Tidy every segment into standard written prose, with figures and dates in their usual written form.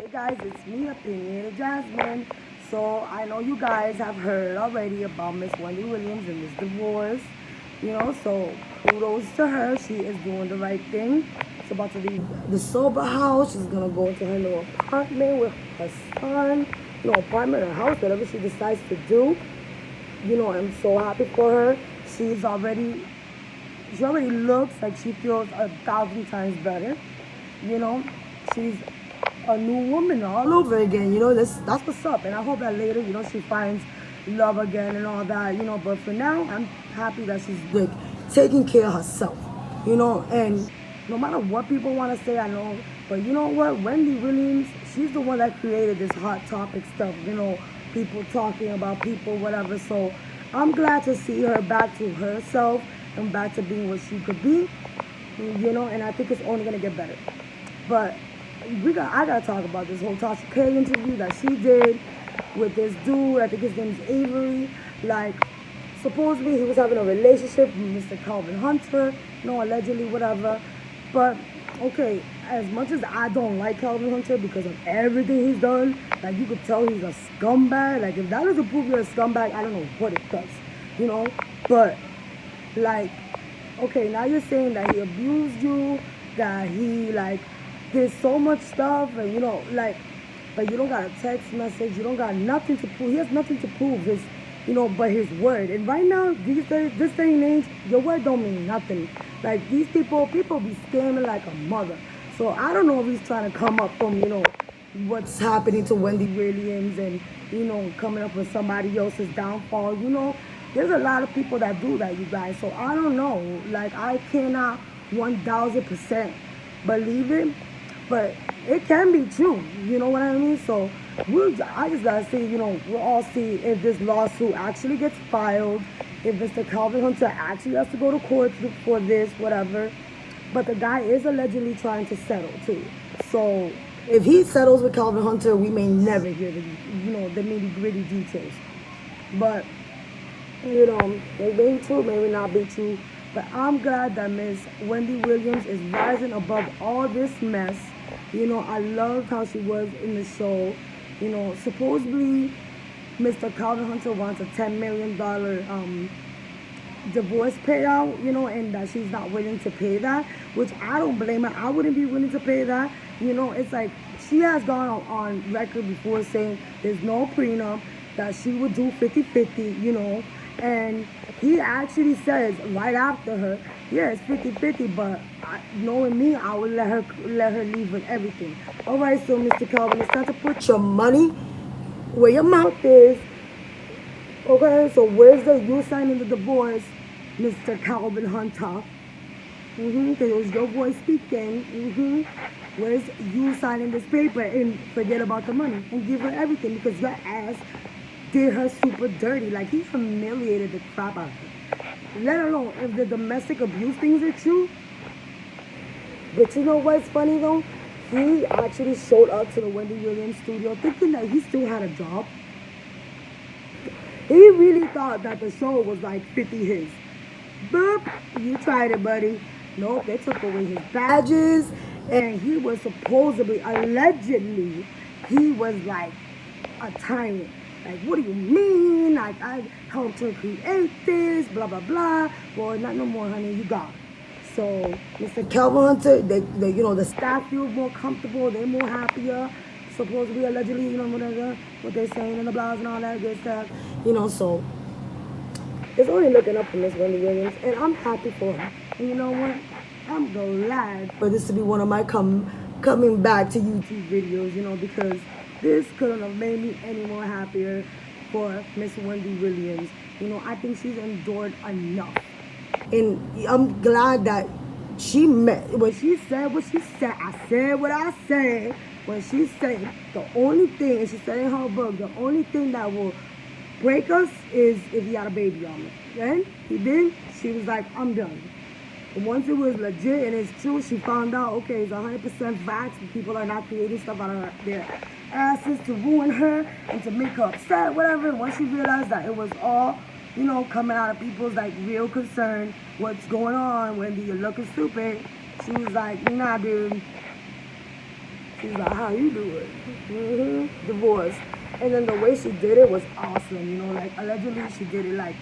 Hey guys, it's me, Opinionated Jasmine. So I know you guys have heard already about Miss Wendy Williams and this divorce. So kudos to her. She is doing the right thing. She's about to leave the sober house. She's gonna go into her little apartment with her son. Apartment or house, whatever she decides to do. I'm so happy for her. She already looks like she feels 1,000 times better. You know, she's a new woman all over again. That's what's up. And I hope that later, she finds love again and all that. But for now, I'm happy that she's like taking care of herself. And no matter what people want to say, I know. But you know what? Wendy Williams, she's the one that created this hot topic stuff. People talking about people, whatever. So I'm glad to see her back to herself and back to being what she could be. And I think it's only gonna get better. But I gotta talk about this whole Tasha K interview that she did with this dude. I think his name is Avery. Like, supposedly he was having a relationship with Mr. Calvin Hunter. Allegedly, whatever. But okay, as much as I don't like Calvin Hunter because of everything he's done, like you could tell he's a scumbag. Like if that doesn't prove you're a scumbag, I don't know what it does. But like, okay, now you're saying that he abused you, that he like did so much stuff, and but you don't got a text message, you don't got nothing to prove. He has nothing to prove but his word. And right now, this day and age, your word don't mean nothing. Like these people be scamming like a mother. So I don't know if he's trying to come up from what's happening to Wendy Williams and coming up with somebody else's downfall. There's a lot of people that do that, you guys. So I don't know. Like I cannot 1,000% believe it, but it can be true. You know what I mean? So I just gotta see. We'll all see if this lawsuit actually gets filed, if Mr. Calvin Hunter actually has to go to court for this, whatever. But the guy is allegedly trying to settle too. So if he settles with Calvin Hunter, we may never hear the nitty gritty details. But it may be true, maybe not be true. But I'm glad that Miss Wendy Williams is rising above all this mess. I loved how she was in the show. Supposedly Mr. Calvin Hunter wants a $10 million divorce payout, and that she's not willing to pay that, which I don't blame her. I wouldn't be willing to pay that. It's like she has gone on record before saying there's no prenup, that she would do 50-50, and he actually says right after her, yeah, it's 50-50, but knowing me, I would let her leave with everything. All right, so Mr. Calvin, it's time to put your money where your mouth is. Okay, so where's the you signing the divorce, Mr. Calvin Hunter? Because it was your voice speaking. Where's you signing this paper and forget about the money and give her everything because your ass did her super dirty. Like he humiliated the crap out of her. Let alone if the domestic abuse things are true. But you know what's funny though? He actually showed up to the Wendy Williams studio thinking that he still had a job. He really thought that the show was like 50 his. Boop, you tried it, buddy. Nope, they took away his badges. And he was supposedly, allegedly, he was like a tyrant. Like, what do you mean? Like, I helped her create this, blah, blah, blah. Well, not no more, honey, you got it. So, Mr. Calvin Hunter, the staff feel more comfortable, they're more happier. Supposedly, allegedly, whatever, what they're saying in the blogs and all that good stuff. So it's only looking up for Miss Wendy Williams, and I'm happy for her. And you know what? I'm glad for this to be one of my coming back to YouTube videos, because this couldn't have made me any more happier for Miss Wendy Williams. I think she's endured enough. And I'm glad that she met, when she said what she said, I said what I said. When she said the only thing, and she said in her book, the only thing that will break us is if he had a baby on me. And he did. She was like, I'm done. And once it was legit and it's true, she found out, okay, it's 100% facts. And people are not creating stuff out of their asses to ruin her and to make her upset, whatever. And once she realized that it was all, coming out of people's like real concern, what's going on, Wendy, you're looking stupid. She was like, nah, dude. She's like, how you doing? Divorce. And then the way she did it was awesome. You know, like allegedly she did it like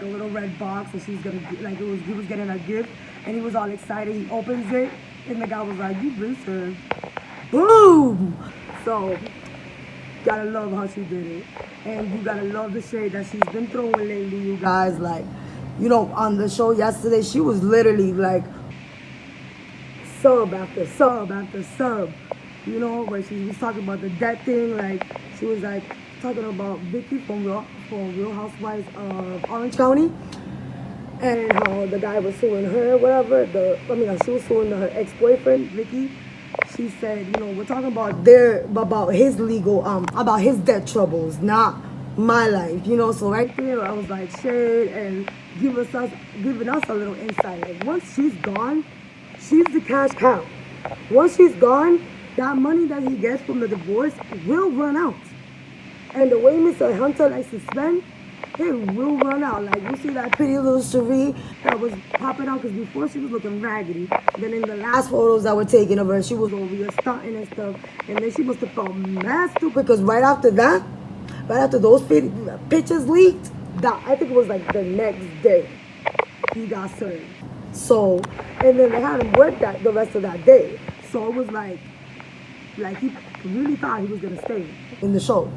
a little red box, and she's gonna like he was getting a gift, and he was all excited. He opens it, and the guy was like, "You been served." Boom. So gotta love how she did it, and you gotta love the shade that she's been throwing lately, you guys. Like, you know, on the show yesterday, she was literally like sub after sub after sub. You know, where she was talking about the debt thing, like she was like talking about Vicky from Real Housewives of Orange County, and how the guy was suing her, whatever. She was suing her ex-boyfriend, Vicky. She said, you know, we're talking about his legal, about his debt troubles, not my life, you know. So right there, I was like, shade and giving us a little insight. Like once she's gone, she's the cash cow. Once she's gone, that money that he gets from the divorce will run out. And the way Mr. Hunter likes to spend, it will run out. Like, you see that pretty little Cherie that was popping out, because before she was looking raggedy. Then in the last photos that were taken of her, she was over here stunting and stuff. And then she must have felt mad stupid, because right after those pictures leaked, I think it was like the next day, he got served. So, and then they had him work the rest of that day. So it was like he really thought he was going to stay in the show.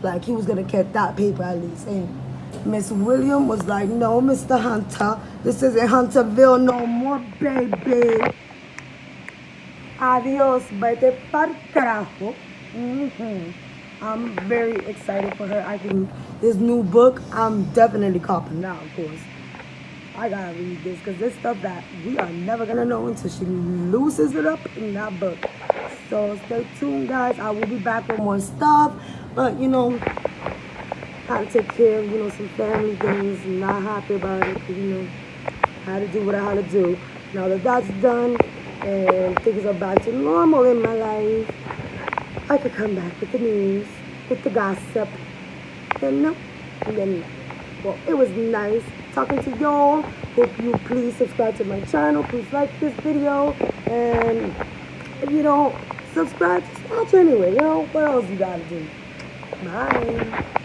Like he was going to get that paper at least. And Miss Williams was like, no, Mr. Hunter, this isn't Hunterville no more, baby. Adios, vete par carajo. I'm very excited for her. I think this new book, I'm definitely copping now, of course. I gotta read this, because there's stuff that we are never gonna know until she looses it up in that book. So stay tuned, guys. I will be back with more stuff. But, you know, had to take care of, you know, some family things. Not happy about it, you know, I had to do what I had to do. Now that that's done and things are back to normal in my life, I could come back with the news, with the gossip. And no, and then, well, it was nice talking to y'all. Hope you please subscribe to my channel. Please like this video. And if you don't subscribe, just watch anyway. You know, what else you gotta do? Bye.